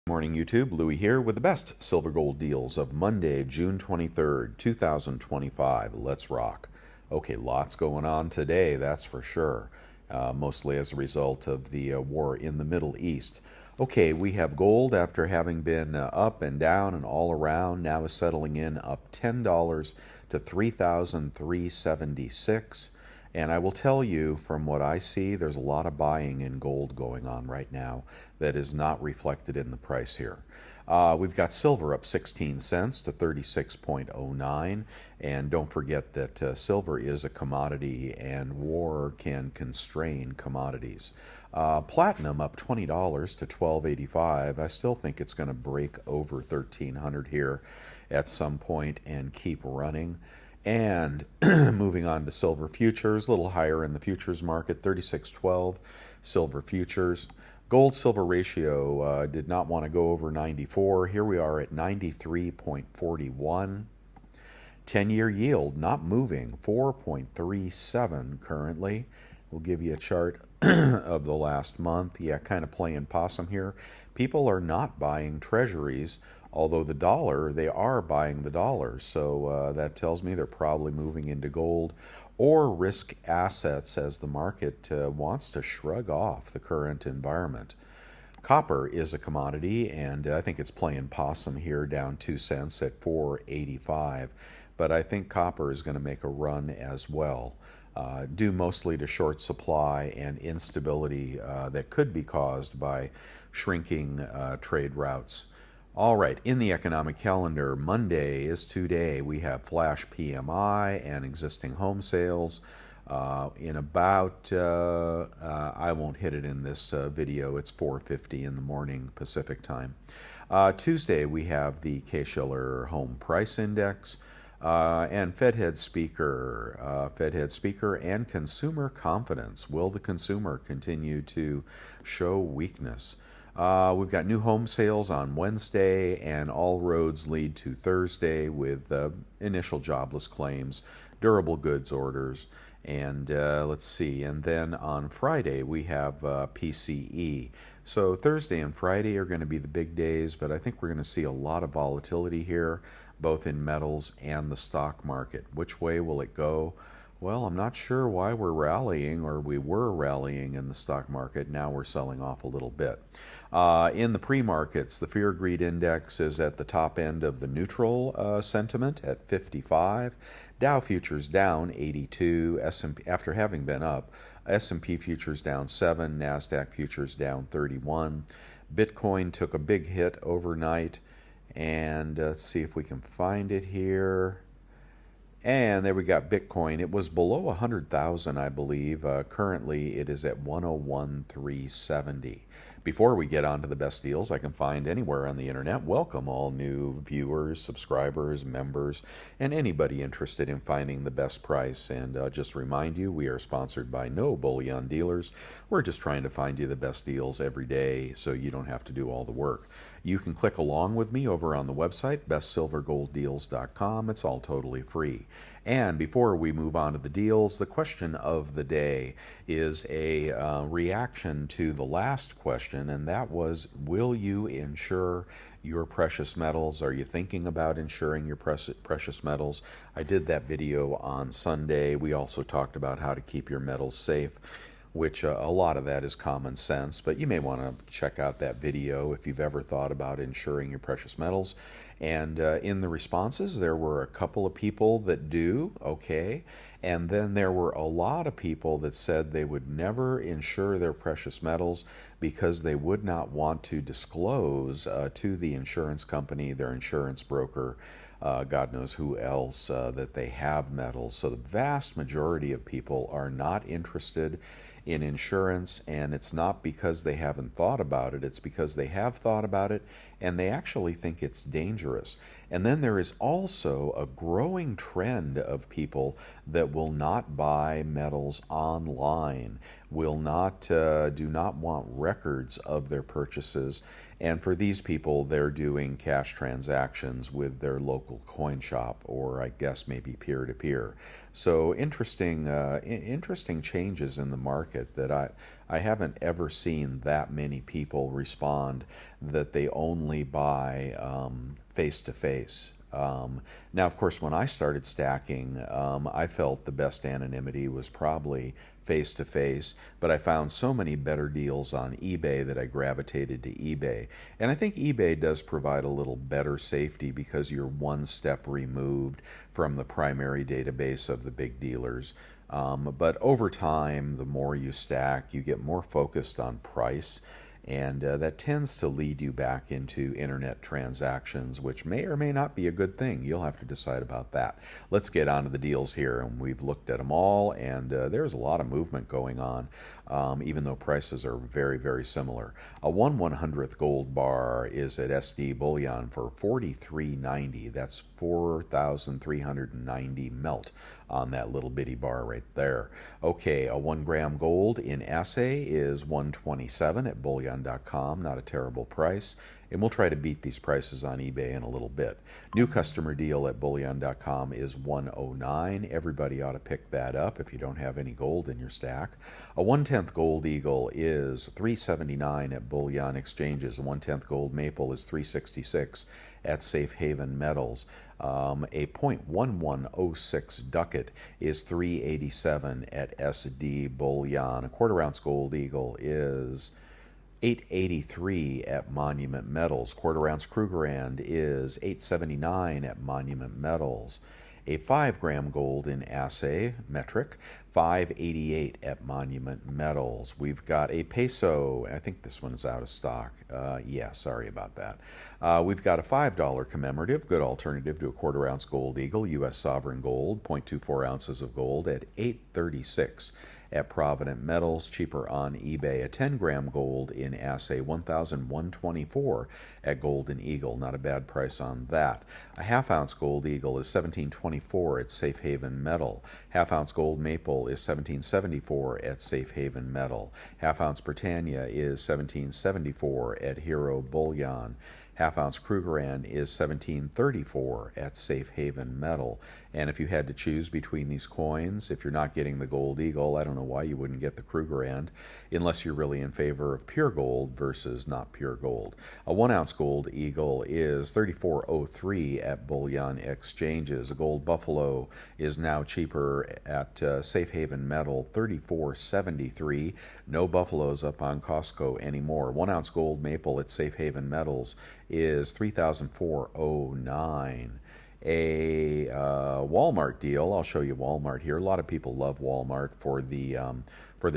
Morning YouTube, Louie here with the best silver gold deals of Monday, June 23rd, 2025. Let's rock. Okay, lots going on today, that's for sure. Mostly as a result of the war in the Middle East. Okay, we have gold after having been up and down and all around, now is settling in up $10 to 3,376. And I will tell you, from what I see, there's a lot of buying in gold going on right now that is not reflected in the price here. We've got silver up 16 cents to 36.09. And don't forget that silver is a commodity and war can constrain commodities. Platinum up $20 to 12.85. I still think it's going to break over 1300 here at some point and keep running. And moving on to silver futures, a little higher in the futures market, 36.12 silver futures. Gold silver ratio did not want to go over 94. Here we are at 93.41. 10-year yield not moving, 4.37 currently. We'll give you a chart of the last month. Yeah, kind of playing possum here. People are not buying treasuries, although the dollar, they are buying the dollar. So that tells me they're probably moving into gold or risk assets as the market wants to shrug off the current environment. Copper is a commodity, and I think it's playing possum here, down 2 cents at 4.85. But I think copper is going to make a run as well, due mostly to short supply and instability that could be caused by shrinking trade routes. All right, in the economic calendar, Monday is today. We have flash PMI and existing home sales. In about, I won't hit it in this video, it's 4:50 in the morning Pacific time. Tuesday, we have the Case-Shiller Home Price Index. And Fed Head Speaker and consumer confidence. Will the consumer continue to show weakness? We've got new home sales on Wednesday, and all roads lead to Thursday with initial jobless claims, durable goods orders, and let's see. And then on Friday, we have PCE. So Thursday and Friday are going to be the big days, but I think we're going to see a lot of volatility here, both in metals and the stock market. Which way will it go? Well, I'm not sure why we're rallying, or we were rallying in the stock market. Now we're selling off a little bit. In the pre-markets, the Fear Greed Index is at the top end of the neutral sentiment at 55. Dow futures down 82, S&P, after having been up. S&P futures down 7, NASDAQ futures down 31. Bitcoin took a big hit overnight. And let's see if we can find it here. And there we got Bitcoin. It was below 100,000, I believe. Currently, it is at 101,370. Before we get on to the best deals I can find anywhere on the internet, welcome all new viewers, subscribers, members, and anybody interested in finding the best price. And just remind you, we are sponsored by no bullion dealers. We're just trying to find you the best deals every day so you don't have to do all the work. You can click along with me over on the website, bestsilvergolddeals.com. It's all totally free. And before we move on to the deals, the question of the day is a reaction to the last question, and that was, will you insure your precious metals? Are you thinking about insuring your precious metals? I did that video on Sunday. We also talked about how to keep your metals safe, which a lot of that is common sense, but you may want to check out that video if you've ever thought about insuring your precious metals. And in the responses, there were a couple of people that do, okay, and then there were a lot of people that said they would never insure their precious metals because they would not want to disclose to the insurance company, their insurance broker, God knows who else, that they have metals. So the vast majority of people are not interested in insurance, and it's not because they haven't thought about it, it's because they have thought about it and they actually think it's dangerous. And then there is also a growing trend of people that will not buy metals online, will not do not want records of their purchases, And for these people, they're doing cash transactions with their local coin shop, or I guess maybe peer to peer. So interesting changes in the market that I haven't ever seen that many people respond that they only buy face to face. Now, of course, when I started stacking, I felt the best anonymity was probably face to face, but I found so many better deals on eBay that I gravitated to eBay. And I think eBay does provide a little better safety because you're one step removed from the primary database of the big dealers. But over time, the more you stack, you get more focused on price. And that tends to lead you back into internet transactions, which may or may not be a good thing. You'll have to decide about that. Let's get on to the deals here. And we've looked at them all, and there's a lot of movement going on, even though prices are very, very similar. A 1/100th gold bar is at SD Bullion for $43.90. That's 4,390 melt on that little bitty bar right there. Okay, a 1 gram gold in assay is 127 at bullion.com. Not a terrible price. And we'll try to beat these prices on eBay in a little bit. New customer deal at bullion.com is 109. Everybody ought to pick that up if you don't have any gold in your stack. A 1/10th gold eagle is 379 at bullion exchanges. A 1/10th gold maple is 366 at Safe Haven Metals. A .1106 ducat is 387 at SD Bullion. A 1/4 ounce gold eagle is 883 at Monument Metals. 1/4 ounce Krugerrand is 879 at Monument Metals. A 5 gram gold in assay metric, 588 at Monument Metals. We've got a peso. I think this one's out of stock. Yeah, sorry about that. We've got a $5 commemorative, good alternative to a 1/4 ounce gold eagle, U.S. sovereign gold, 0.24 ounces of gold at 836 at Provident Metals, cheaper on eBay. A 10 gram gold in assay, 1,124 at Golden Eagle. Not a bad price on that. A 1/2 ounce gold eagle is 1724 at Safe Haven Metal. 1/2 ounce gold maple is 1774 at Safe Haven Metal. 1/2 ounce Britannia is 1774 at Hero Bullion. 1/2 ounce Krugerrand is 1734 at Safe Haven Metal. And if you had to choose between these coins, if you're not getting the Gold Eagle, I don't know why you wouldn't get the Krugerrand, unless you're really in favor of pure gold versus not pure gold. A 1 ounce Gold Eagle is 3403 at Bullion Exchanges. A Gold Buffalo is now cheaper at Safe Haven Metal, 3473. No Buffaloes up on Costco anymore. 1 ounce Gold Maple at Safe Haven Metals is 3,409. A Walmart deal. I'll show you Walmart here. A lot of people love Walmart for the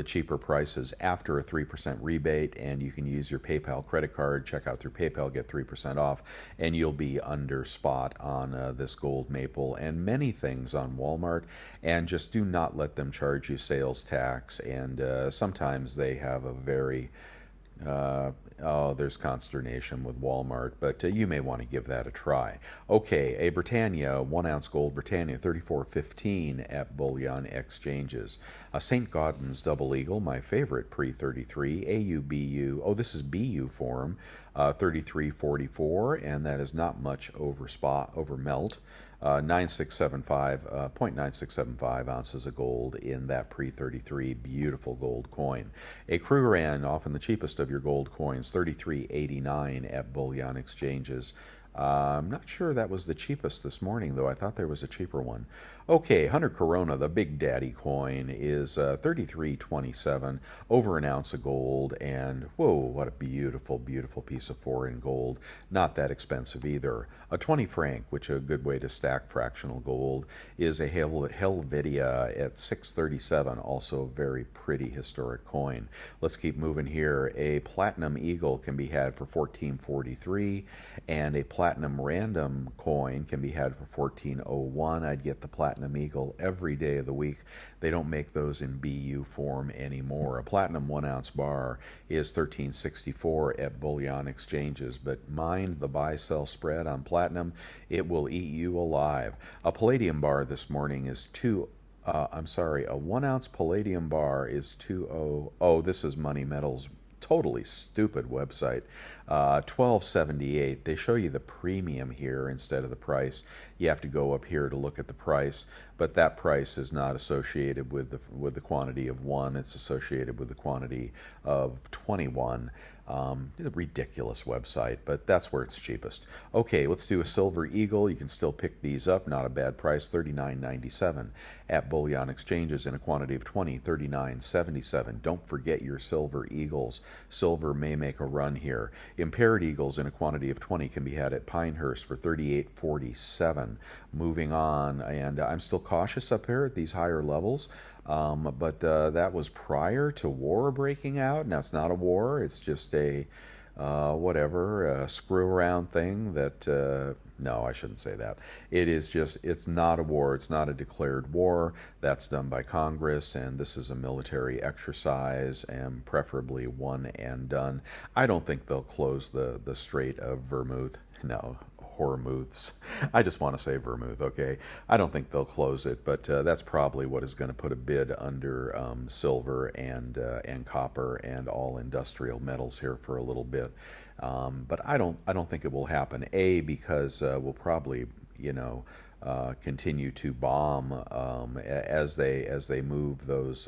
cheaper prices after a 3% rebate, and you can use your PayPal credit card. Check out through PayPal, get 3% off, and you'll be under spot on this gold maple and many things on Walmart. And just do not let them charge you sales tax. And sometimes they have a very there's consternation with Walmart, but you may want to give that a try. Okay, a Britannia, 1 ounce gold Britannia, 34.15 at Bullion Exchanges. A St. Gaudens Double Eagle, my favorite pre-33, AUBU, oh, this is BU form, 33.44, and that is not much over melt. 0.9675 ounces of gold in that pre-33 beautiful gold coin. A Krugerrand, often the cheapest of your gold coins, 33.89 at Bullion Exchanges. I'm not sure that was the cheapest this morning, though. I thought there was a cheaper one. Okay, 100 Corona, the Big Daddy coin, is 33.27, over an ounce of gold, and whoa, what a beautiful, beautiful piece of foreign gold. Not that expensive either. A 20 franc, which is a good way to stack fractional gold, is a Helvetia at 6.37, also a very pretty historic coin. Let's keep moving here. A Platinum Eagle can be had for 14.43, and a Platinum Random coin can be had for 14.01. I'd get the Platinum Eagle every day of the week. They don't make those in BU form anymore. A Platinum 1 ounce bar is 13.64 at Bullion Exchanges, but mind the buy-sell spread on Platinum. It will eat you alive. A Palladium bar this morning is a 1 ounce Palladium bar is 2.0. Oh, this is Money Metals. Totally stupid website. 1278. They show you the premium here instead of the price. You have to go up here to look at the price, but that price is not associated with the quantity of 1. It's associated with the quantity of 21. It's a ridiculous website, but that's where it's cheapest. Okay, let's do a Silver Eagle. You can still pick these up. Not a bad price, $39.97 at bullion exchanges in a quantity of 20, $39.77. Don't forget your Silver Eagles. Silver may make a run here. Impaired Eagles in a quantity of 20 can be had at Pinehurst for $38.47. Moving on, and I'm still cautious up here at these higher levels. But that was prior to war breaking out. Now, it's not a war. It's just a screw around thing that, no, I shouldn't say that. It is just, it's not a war. It's not a declared war. That's done by Congress, and this is a military exercise, and preferably one and done. I don't think they'll close the Strait of Vermouth. No, Hormuz. I just want to say Vermouth, okay? I don't think they'll close it, but that's probably what is going to put a bid under silver and copper and all industrial metals here for a little bit. But I don't think it will happen. A, because we'll probably, continue to bomb as they move those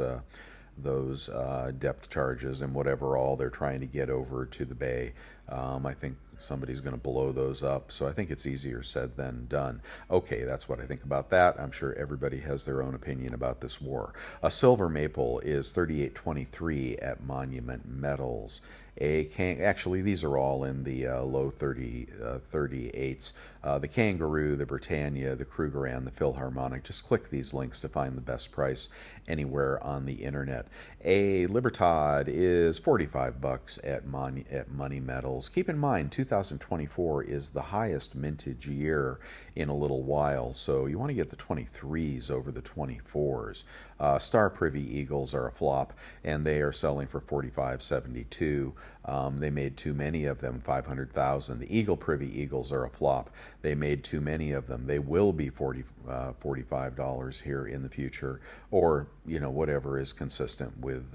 depth charges and whatever all they're trying to get over to the bay. I think somebody's going to blow those up, so I think it's easier said than done. Okay, that's what I think about that. I'm sure everybody has their own opinion about this war. A silver maple is $38.23 at Monument Metals. Actually, these are all in the low 38s. The Kangaroo, the Britannia, the Krugerrand, the Philharmonic. Just click these links to find the best price anywhere on the internet. A Libertad is $45 at Money Metals. Keep in mind, 2024 is the highest mintage year in a little while, so you want to get the 23s over the 24s. Star Privy Eagles are a flop, and they are selling for $45.72. They made too many of them, 500,000. The Eagle Privy Eagles are a flop. They made too many of them. They will be $45 here in the future, or whatever is consistent with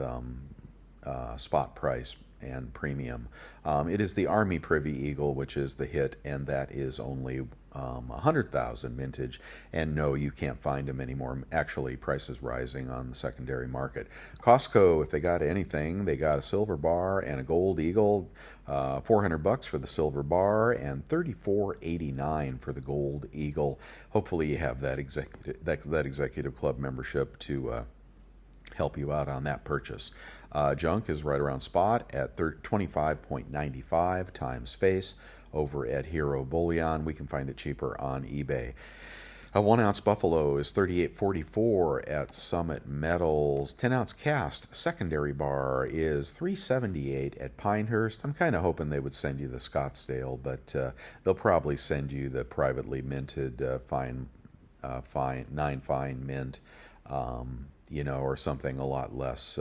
spot price and premium. It is the Army Privy Eagle, which is the hit, and that is only 100,000 mintage. And no, you can't find them anymore. Actually, prices rising on the secondary market. Costco, if they got anything, they got a silver bar and a gold eagle. $400 for the silver bar and $34.89 for the gold eagle. Hopefully, you have that executive club membership to help you out on that purchase. Junk is right around spot at 25.95 times face over at Hero Bullion. We can find it cheaper on eBay. A 1 ounce buffalo is $38.44 at Summit Metals. 10 ounce cast secondary bar is $3.78 at Pinehurst. I'm kind of hoping they would send you the Scottsdale, but they'll probably send you the privately minted fine 9 fine mint, or something a lot less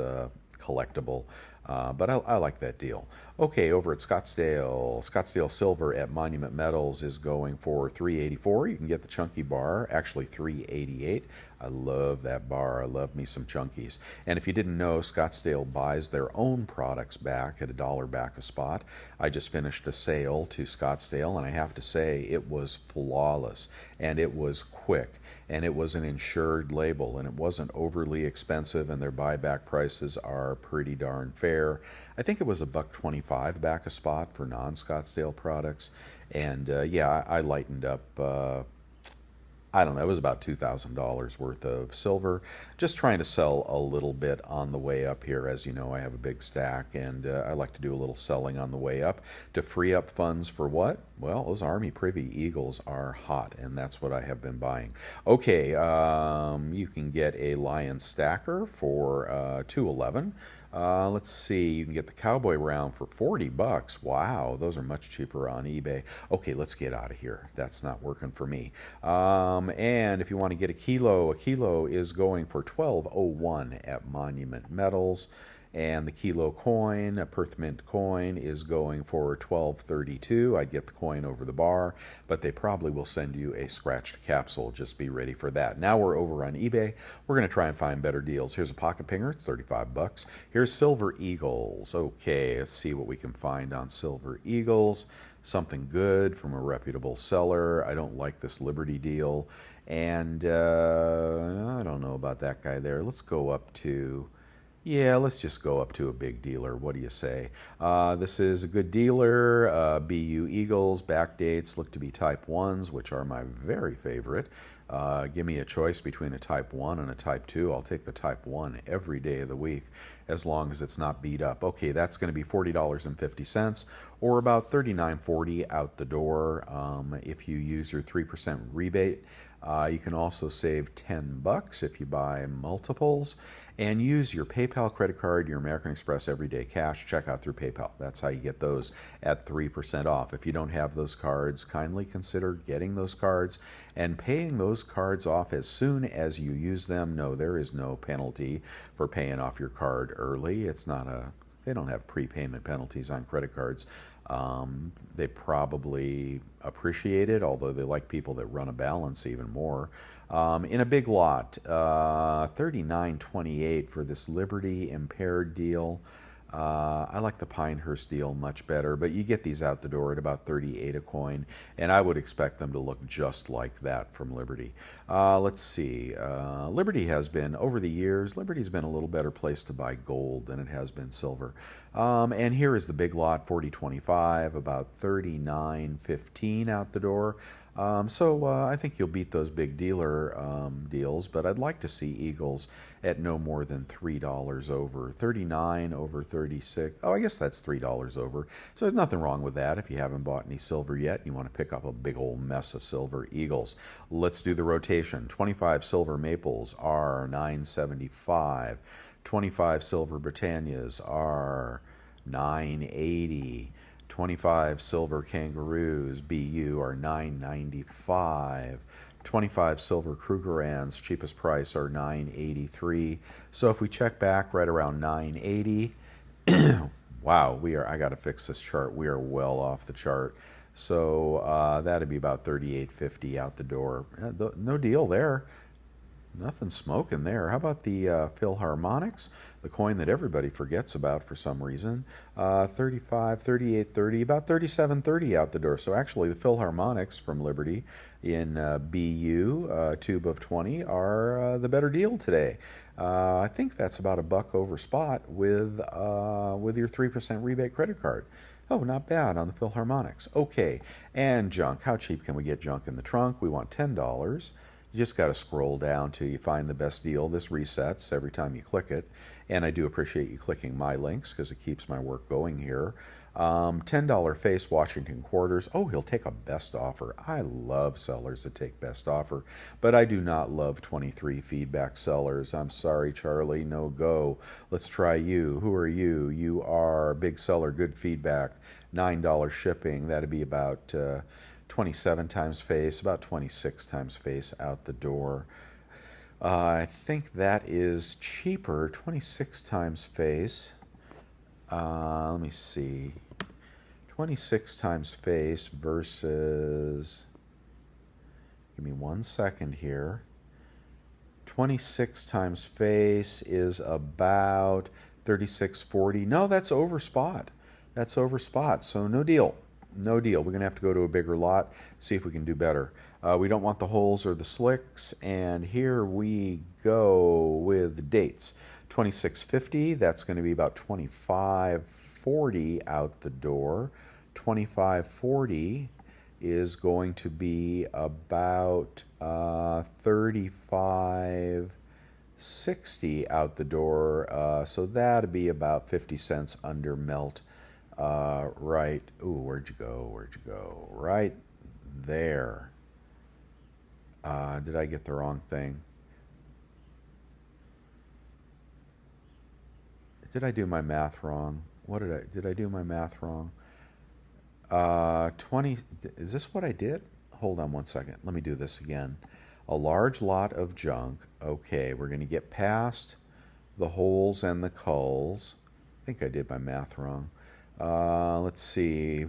collectible. But I like that deal. Okay, over at Scottsdale Silver at Monument Metals is going for $3.84. You can get the chunky bar, actually $3.88. I love that bar. I love me some chunkies. And if you didn't know, Scottsdale buys their own products back at $1 back a spot. I just finished a sale to Scottsdale, and I have to say it was flawless, and it was quick, and it was an insured label, and it wasn't overly expensive, and their buyback prices are pretty darn fair. I think it was $1.25 back a spot for non-Scottsdale products, and I lightened up. I don't know, it was about $2,000 worth of silver. Just trying to sell a little bit on the way up here. As you know, I have a big stack, and I like to do a little selling on the way up to free up funds for what? Well, those Army Privy Eagles are hot, and that's what I have been buying. Okay, you can get a Lion Stacker for $2.11. Let's see, you can get the Cowboy Round for $40. Wow, those are much cheaper on eBay. Okay, let's get out of here. That's not working for me. And if you want to get a kilo is going for $12.01 at Monument Metals. And the kilo coin, a Perth Mint coin, is going for $12.32. I'd get the coin over the bar, but they probably will send you a scratched capsule. Just be ready for that. Now we're over on eBay. We're going to try and find better deals. Here's a pocket pinger. It's 35 bucks. Here's Silver Eagles. Okay, let's see what we can find on Silver Eagles. Something good from a reputable seller. I don't like this Liberty deal. And I don't know about that guy there. Let's go up to... Yeah, let's just go up to a big dealer. What do you say? This is a good dealer. BU Eagles, backdates look to be type 1s, which are my very favorite. Give me a choice between a type 1 and a type 2. I'll take the type 1 every day of the week as long as it's not beat up. Okay, that's going to be $40.50 or about $39.40 out the door. If you use your 3% rebate, you can also save 10 bucks if you buy multiples and use your PayPal credit card, your American Express Everyday Cash checkout through PayPal. That's how you get those at 3% off. If you don't have those cards, kindly consider getting those cards and paying those cards off as soon as you use them. No, there is no penalty for paying off your card early. It's not a... They don't have prepayment penalties on credit cards. They probably appreciate it, although they like people that run a balance even more. In a big lot, $39.28 for this Liberty impaired deal. I like the Pinehurst deal much better, but you get these out the door at about $38 a coin, and I would expect them to look just like that from Liberty. Let's see. Liberty has been, over the years, Liberty's been a little better place to buy gold than it has been silver. And here is the big lot, 40.25, about $39.15 out the door. So I think you'll beat those big dealer deals, but I'd like to see Eagles at no more than $3 over. 39 over 36. Oh, I guess that's $3 over. So there's nothing wrong with that if you haven't bought any silver yet and you want to pick up a big old mess of silver Eagles. Let's do the rotation. 25 silver maples are $9.75. 25 silver Britannias are $9.80. 25 silver kangaroos BU are $9.95. 25 silver Krugerrands, cheapest price, are $9.83. So if we check back right around $9.80, wow, I got to fix this chart. We are well off the chart. So that'd be about $38.50 out the door. No deal there. Nothing smoking there. How about the Philharmonics, the coin that everybody forgets about for some reason? 35, 38.30, about 37.30 out the door. So actually the Philharmonics from Liberty in BU, tube of 20, are the better deal today. I think that's about $1 over spot with your 3% rebate credit card. Oh, not bad on the Philharmonics. Okay, and junk. How cheap can we get junk in the trunk? We want $10. You just got to scroll down till you find the best deal. This resets every time you click it. And I do appreciate you clicking my links because it keeps my work going here. $10 face Washington quarters. Oh, he'll take a best offer. I love sellers that take best offer, but I do not love 23 feedback sellers. I'm sorry, Charlie, no go. Let's try you. Who are you? You are big seller, good feedback, $9 shipping. That'd be about 27 times face, about 26 times face out the door. I think that is cheaper, 26 times face. Let me see. 26 times face versus, give me 1 second here. 26 times face is about 36.40. No, that's over spot. That's over spot, so no deal. No deal. We're going to have to go to a bigger lot, see if we can do better. We don't want the holes or the slicks, and here we go with the dates. 26.50, that's going to be about 25.40 out the door. 25.40 is going to be about 35.60 out the door. So that'd be about 50 cents under melt. Right. Ooh, where'd you go? Where'd you go? Right there. Did I get the wrong thing? Did I do my math wrong? Did I do my math wrong? 20, is this what I did? Hold on 1 second. Let me do this again. A large lot of junk. Okay, we're going to get past the holes and the culls. think I did my math wrong. Let's see.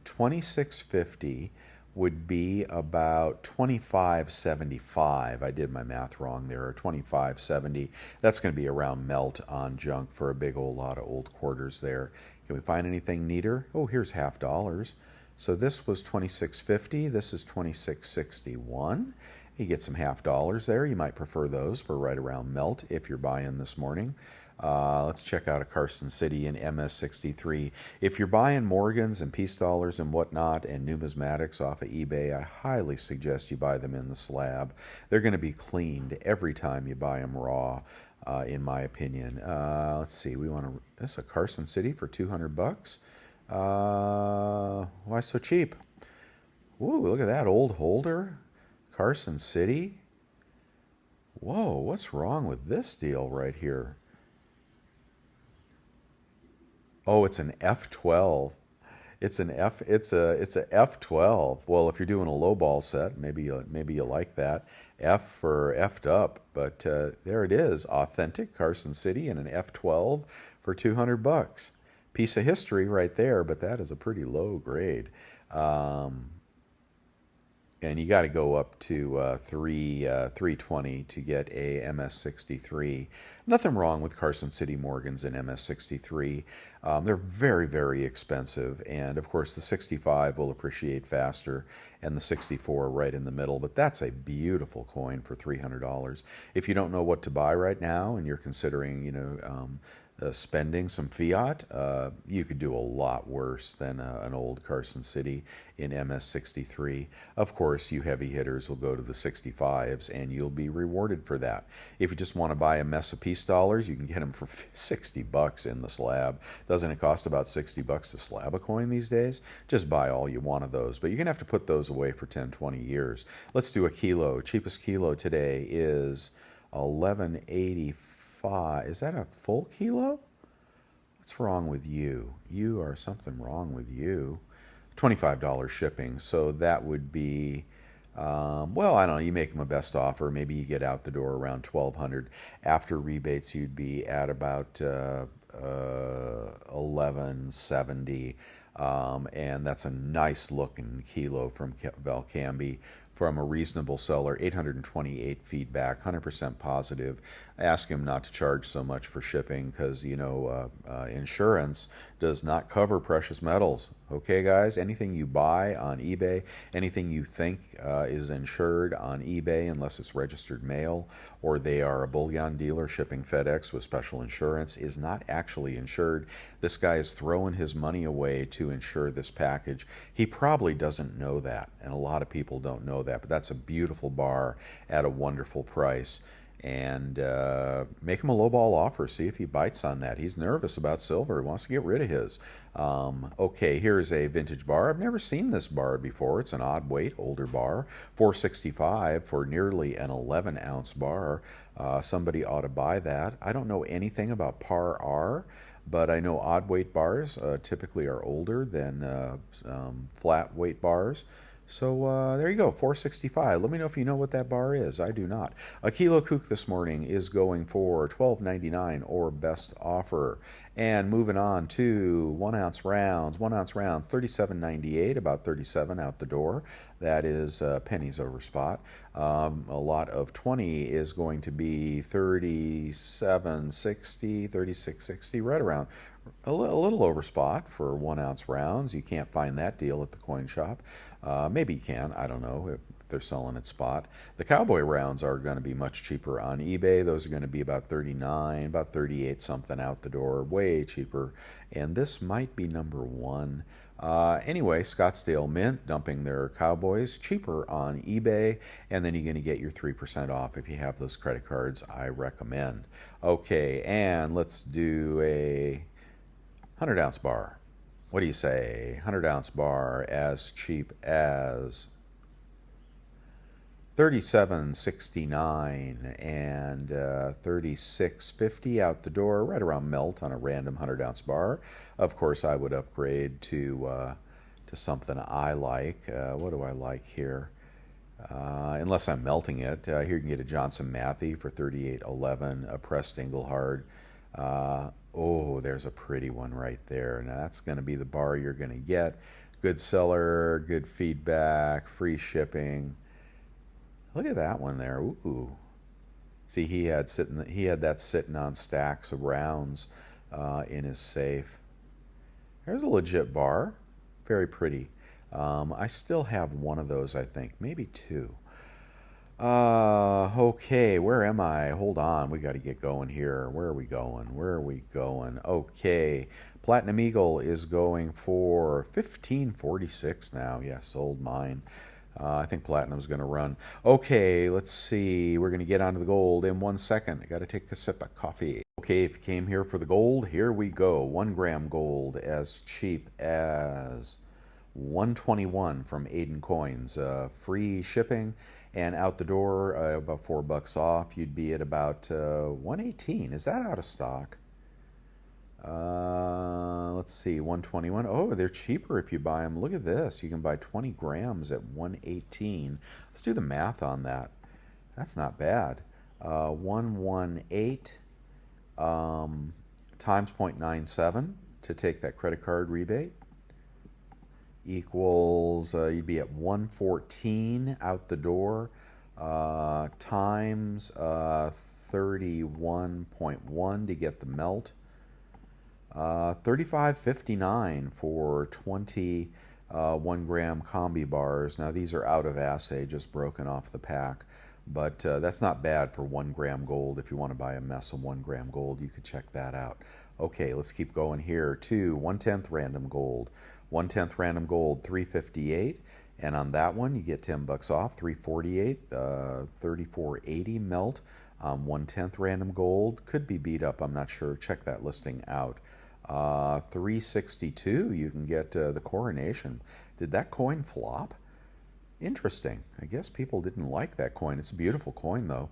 2650 would be about 2575. I did my math wrong there, or 2570. That's going to be around melt on junk for a big old lot of old quarters there. Can we find anything neater? Oh, here's $half. So this was 2650. This is 2661. You get some $half there. You might prefer those for right around melt if you're buying this morning. Let's check out a Carson City in MS63. If you're buying Morgans and Peace Dollars and whatnot and numismatics off of eBay, I highly suggest you buy them in the slab. They're going to be cleaned every time you buy them raw, in my opinion. Let's see. This is a Carson City for 200 bucks. Why so cheap? Ooh, look at that old holder. Carson City. Whoa, what's wrong with this deal right here? Oh, it's an F12. It's a F12. Well, if you're doing a low ball set, maybe you like that. F for effed up, but there it is, authentic Carson City in an F12 for 200 bucks. Piece of history right there, but that is a pretty low grade. And you got to go up to 320 to get a MS63. Nothing wrong with Carson City Morgans and MS63. They're very, very expensive. And of course, the 65 will appreciate faster and the 64 right in the middle. But that's a beautiful coin for $300. If you don't know what to buy right now and you're considering, spending some fiat, you could do a lot worse than an old Carson City in MS63. Of course, you heavy hitters will go to the 65s and you'll be rewarded for that. If you just want to buy a mess of Peace Dollars, you can get them for 60 bucks in the slab. Doesn't it cost about 60 bucks to slab a coin these days? Just buy all you want of those, but you're going to have to put those away for 10, 20 years. Let's do a kilo. Cheapest kilo today is 11.85. Is that a full kilo? What's wrong with you? Something wrong with you. $25 shipping. So that would be, well, I don't know. You make them a best offer. Maybe you get out the door around 1,200. After rebates, you'd be at about 1170. And that's a nice looking kilo from Valcambi. From a reasonable seller, 828 feedback, 100% positive. Ask him not to charge so much for shipping because, insurance does not cover precious metals. Okay, guys? Anything you buy on eBay, anything you think is insured on eBay, unless it's registered mail or they are a bullion dealer shipping FedEx with special insurance, is not actually insured. This guy is throwing his money away to insure this package. He probably doesn't know that, and a lot of people don't know that, but that's a beautiful bar at a wonderful price. And make him a lowball offer. See if he bites on that. He's nervous about silver. He wants to get rid of his. Okay, here's a vintage bar. I've never seen this bar before. It's an odd weight, older bar. $465 for nearly an 11-ounce bar. Somebody ought to buy that. I don't know anything about par R, but I know odd weight bars typically are older than flat weight bars. So there you go, $465. Let me know if you know what that bar is. I do not. A kilo kook this morning is going for $12.99 or best offer. And moving on to 1 ounce rounds. 1 ounce rounds, $37.98, about 37 out the door. That is pennies over spot. A lot of 20 is going to be $37.60, $36.60, right around. A little over spot for 1 ounce rounds. You can't find that deal at the coin shop. Maybe you can. I don't know if they're selling at spot. The cowboy rounds are going to be much cheaper on eBay. Those are going to be about 39, about 38 something out the door. Way cheaper. And this might be number one. Anyway, Scottsdale Mint dumping their cowboys cheaper on eBay, and then you're going to get your 3% off if you have those credit cards. I recommend. Okay, and let's do a 100-ounce bar. What do you say? 100-ounce bar as cheap as $37.69 and $36.50 out the door, right around melt on a random 100-ounce bar. Of course, I would upgrade to something I like. What do I like here? Unless I'm melting it. Here you can get a Johnson Matthey for $38.11, a pressed Engelhard. Oh, there's a pretty one right there. Now that's going to be the bar you're going to get. Good seller, good feedback, free shipping. Look at that one there. Ooh. See, he had that sitting on stacks of rounds in his safe. There's a legit bar. Very pretty. I still have one of those, I think. Maybe two. Okay, where am I? Hold on, we got to get going here. Where are we going? Where are we going? Okay, Platinum Eagle is going for 1546 now. Yeah, sold mine. I think Platinum's going to run. Okay, let's see. We're going to get onto the gold in 1 second. I got to take a sip of coffee. Okay, if you came here for the gold, here we go. 1 gram gold as cheap as 121 from Aiden Coins. Free shipping and out the door about $4 off. You'd be at about 118. Is that out of stock? Let's see, 121. Oh, they're cheaper if you buy them. Look at this. You can buy 20 grams at 118. Let's do the math on that. That's not bad. 118 times 0.97 to take that credit card rebate equals, you'd be at 114 out the door times 31.1 to get the melt. 35.59 for 20 1 gram combi bars. Now these are out of assay, just broken off the pack, but that's not bad for 1 gram gold. If you want to buy a mess of 1 gram gold, you could check that out. Okay, let's keep going here. 1/10 random gold. 1/10 random gold, 358, and on that one you get $10 off, 348, 34.80 melt. 1/10 random gold could be beat up. I'm not sure. Check that listing out. 362. You can get the coronation. Did that coin flop? Interesting. I guess people didn't like that coin. It's a beautiful coin though,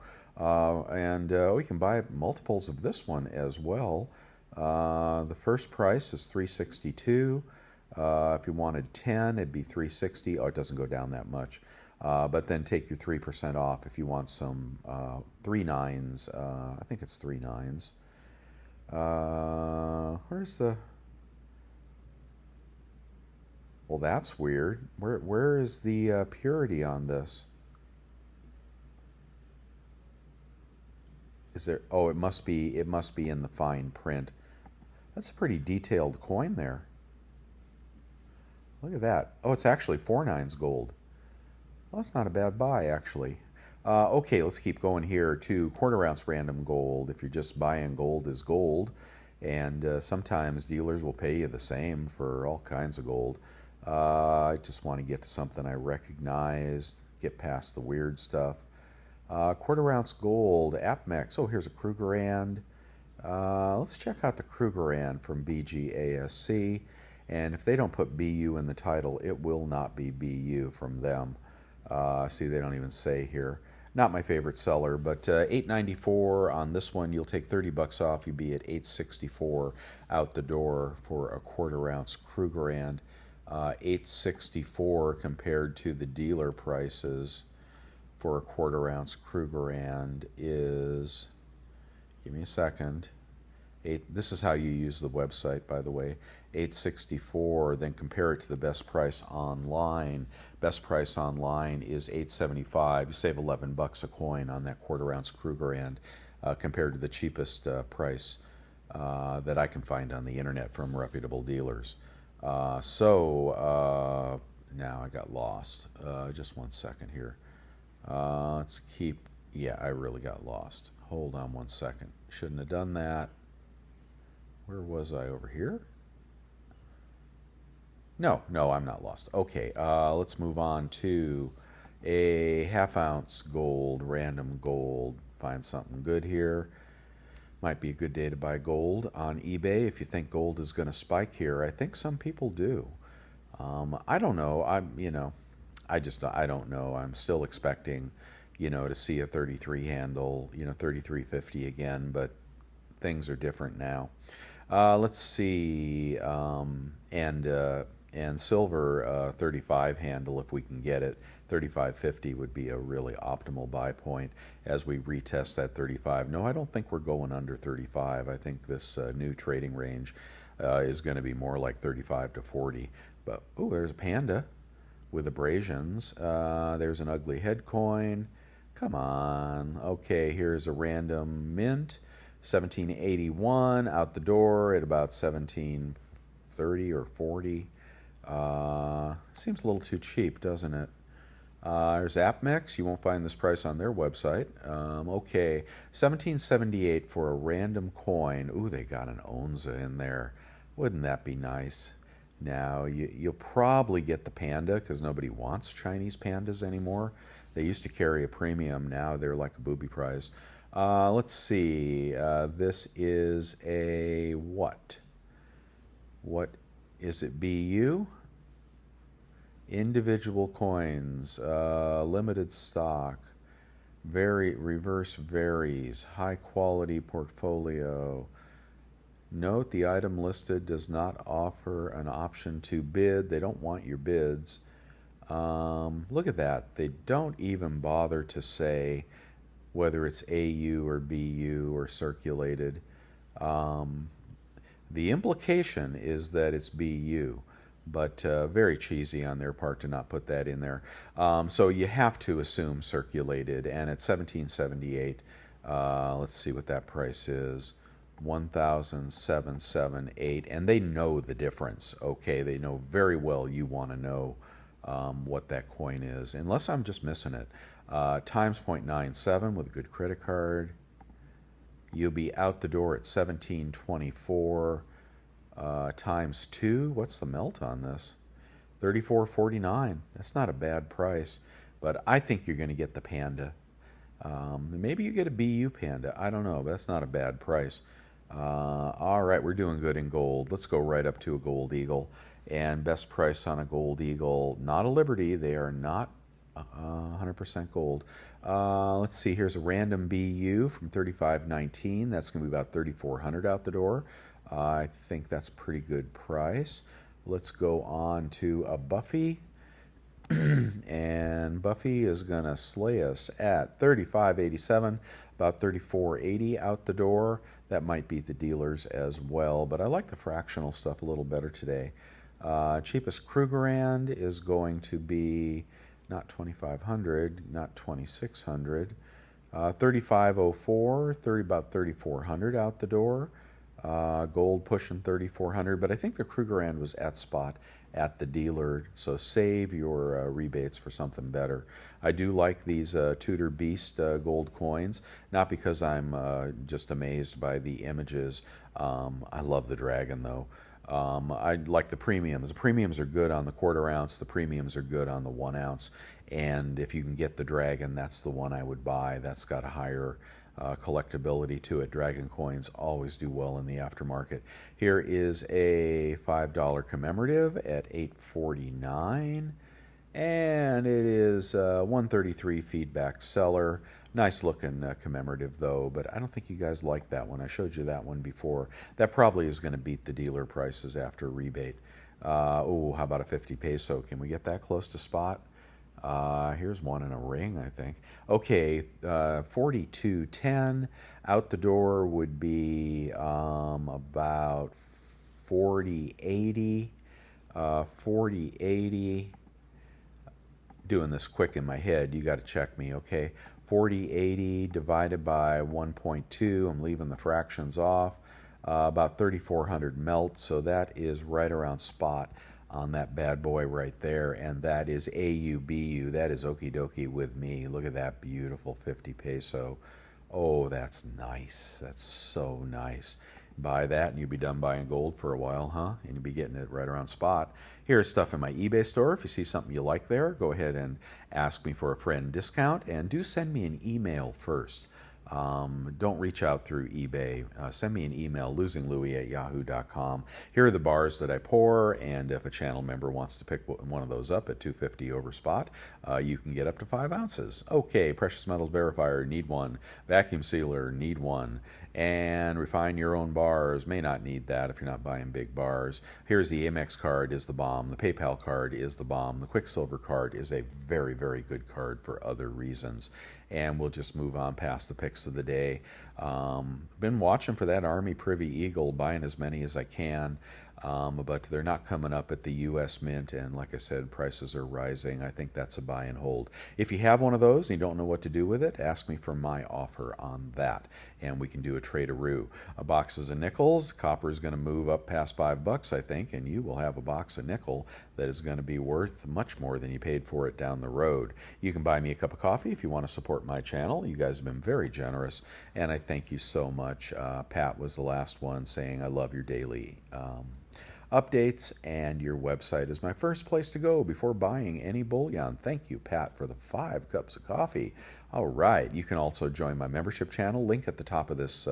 and we can buy multiples of this one as well. The first price is 362. If you wanted 10, it'd be 360. Oh, it doesn't go down that much. But then take your 3% off if you want some 3 nines. I think it's 3 nines. Where's the... Well, that's weird. Where is the purity on this? Is there... Oh, it must be in the fine print. That's a pretty detailed coin there. Look at that. Oh, it's actually 4 nines gold. Well, that's not a bad buy, actually. Okay, let's keep going here to 1/4 ounce random gold. If you're just buying gold as gold, and sometimes dealers will pay you the same for all kinds of gold. I just want to get to something I recognize, get past the weird stuff. 1/4 ounce gold, APMEX. Oh, here's a Krugerrand. Let's check out the Krugerrand from BGASC. And if they don't put BU in the title, it will not be BU from them. See, they don't even say here. Not my favorite seller, but $8.94 on this one. You'll take $30 off. You'd be at $8.64 out the door for a 1/4 ounce Krugerrand. $8.64 compared to the dealer prices for a 1/4 ounce Krugerrand is, give me a second. This is how you use the website, by the way. $8.64. Then compare it to the best price online. Best price online is $8.75. You save $11 a coin on that 1/4 ounce Krugerrand compared to the cheapest price that I can find on the internet from reputable dealers. Now I got lost. Just 1 second here. Let's keep. Yeah, I really got lost. Hold on 1 second. Shouldn't have done that. Where was I? Over here? No, I'm not lost. Okay, let's move on to a 1/2 ounce gold, random gold. Find something good here. Might be a good day to buy gold on eBay if you think gold is going to spike here. I think some people do. I don't know. I don't know. I'm still expecting, to see a 33 handle, 33.50 again, but things are different now. Let's see. And silver, 35 handle if we can get it. 35.50 would be a really optimal buy point as we retest that 35. No, I don't think we're going under 35. I think this new trading range is going to be more like 35 to 40. But, oh, there's a panda with abrasions. There's an ugly head coin. Come on. Okay, here's a random mint. 1781 out the door at about 1730 or 40. Seems a little too cheap, doesn't it? There's AppMex. You won't find this price on their website. Okay, 1778 for a random coin. Ooh, they got an Onza in there. Wouldn't that be nice? Now, you'll probably get the panda because nobody wants Chinese pandas anymore. They used to carry a premium. Now they're like a booby prize. Let's see. This is a what? What is it? BU? Individual coins, limited stock, reverse varies, high quality portfolio. Note the item listed does not offer an option to bid. They don't want your bids. Look at that. They don't even bother to say whether it's AU or BU or circulated. The implication is that it's BU, but very cheesy on their part to not put that in there. So you have to assume circulated, and at 1778, let's see what that price is. 1,778, and they know the difference. Okay, they know very well you want to know what that coin is, unless I'm just missing it. Times 0.97 with a good credit card. You'll be out the door at 1724 times 2. What's the melt on this? 34.49. That's not a bad price, but I think you're going to get the panda. Maybe you get a BU panda. I don't know, but that's not a bad price. All right, we're doing good in gold. Let's go right up to a gold eagle. And best price on a gold eagle, not a Liberty. They are not 100% gold. Let's see, here's a random BU from 35.19. That's going to be about 3,400 out the door. I think that's a pretty good price. Let's go on to a Buffy. And Buffy is going to slay us at 35.87, about 34.80 out the door. That might be the dealers as well, but I like the fractional stuff a little better today. Cheapest Krugerrand is going to be not 2,500, not 2,600, 35.04, about 3,400 out the door. Gold pushing 3,400, but I think the Krugerrand was at spot at the dealer, so save your rebates for something better. I do like these Tudor Beast gold coins, not because I'm just amazed by the images. I love the dragon though. I like the premiums. The premiums are good on the quarter ounce. The premiums are good on the 1 ounce. And if you can get the dragon, that's the one I would buy. That's got a higher collectability to it. Dragon coins always do well in the aftermarket. Here is a $5 commemorative at $8.49. And it is 133 feedback seller. Nice looking commemorative though, but I don't think you guys like that one. I showed you that one before. That probably is going to beat the dealer prices after rebate. Oh, how about a 50 peso? Can we get that close to spot? Here's one in a ring, I think. Okay, 42.10. Out the door would be about 40.80. 40.80. Doing this quick in my head, you got to check me, okay? 40.80 divided by 1.2. I'm leaving the fractions off. About 3,400 melt, so that is right around spot on that bad boy right there, and that is AUBU. That is okie dokie with me. Look at that beautiful 50 peso. Oh, that's nice. That's so nice. Buy that and you'll be done buying gold for a while, huh? And you'll be getting it right around spot. Here's stuff in my eBay store. If you see something you like there, go ahead and ask me for a friend discount, and do send me an email first. Don't reach out through eBay. Send me an email, losinglouis@yahoo.com. Here are the bars that I pour, and if a channel member wants to pick one of those up at $2.50 over spot, you can get up to 5 ounces. Okay, precious metals verifier, need one. Vacuum sealer, need one. and refine your own bars. May not need that if you're not buying big bars. Here's the Amex card is the bomb. The PayPal card is the bomb. The Quicksilver card is a very, very good card for other reasons. And we'll just move on past the picks of the day. Been watching for that Army Privy Eagle, buying as many as I can. But they're not coming up at the U.S. Mint, and like I said, prices are rising. I think that's a buy and hold. If you have one of those and you don't know what to do with it, ask me for my offer on that, and we can do a trade-a-roo. A box of nickels, copper is going to move up past $5, I think, and you will have a box of nickel that is going to be worth much more than you paid for it down the road. You can buy me a cup of coffee if you want to support my channel. You guys have been very generous, and I thank you so much. Pat was the last one saying, I love your daily updates, and your website is my first place to go before buying any bullion. Thank you, Pat, for the 5 cups of coffee. All right, you can also join my membership channel, link at the top of this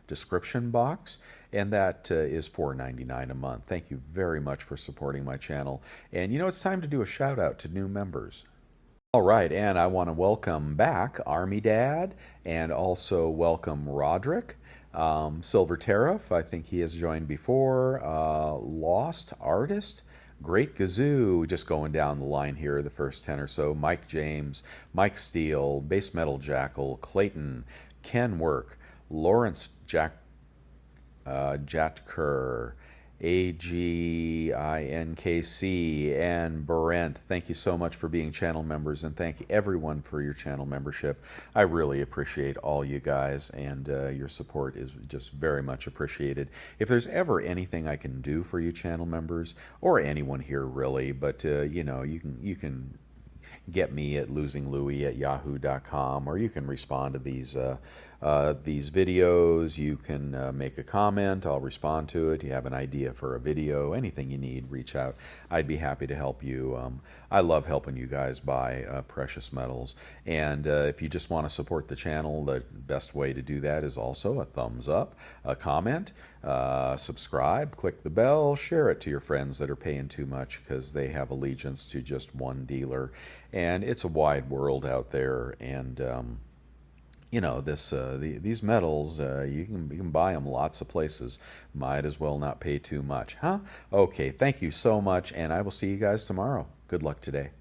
description box, and that is $4.99 a month. Thank you very much for supporting my channel. And you know, it's time to do a shout out to new members. All right, and I want to welcome back Army Dad, and also welcome Roderick. Silver Tariff, I think he has joined before. Lost Artist, Great Gazoo, just going down the line here, the first 10 or so. Mike James, Mike Steele, Base Metal Jackal, Clayton, Ken Work, Lawrence Jatker, AGINKC, and Brent. Thank you so much for being channel members, and thank everyone for your channel membership. I really appreciate all you guys, and your support is just very much appreciated. If there's ever anything I can do for you channel members, or anyone here really, but you know, you can get me at losinglouis@yahoo.com, or you can respond to these videos. You can make a comment. I'll respond to it. You have an idea for a video, anything you need, reach out. I'd be happy to help you. I love helping you guys buy precious metals. And if you just want to support the channel, the best way to do that is also a thumbs up, a comment, subscribe, click the bell, share it to your friends that are paying too much because they have allegiance to just one dealer. And it's a wide world out there, and you know, these metals, you can buy them lots of places. Might as well not pay too much, huh? Okay, thank you so much, and I will see you guys tomorrow. Good luck today.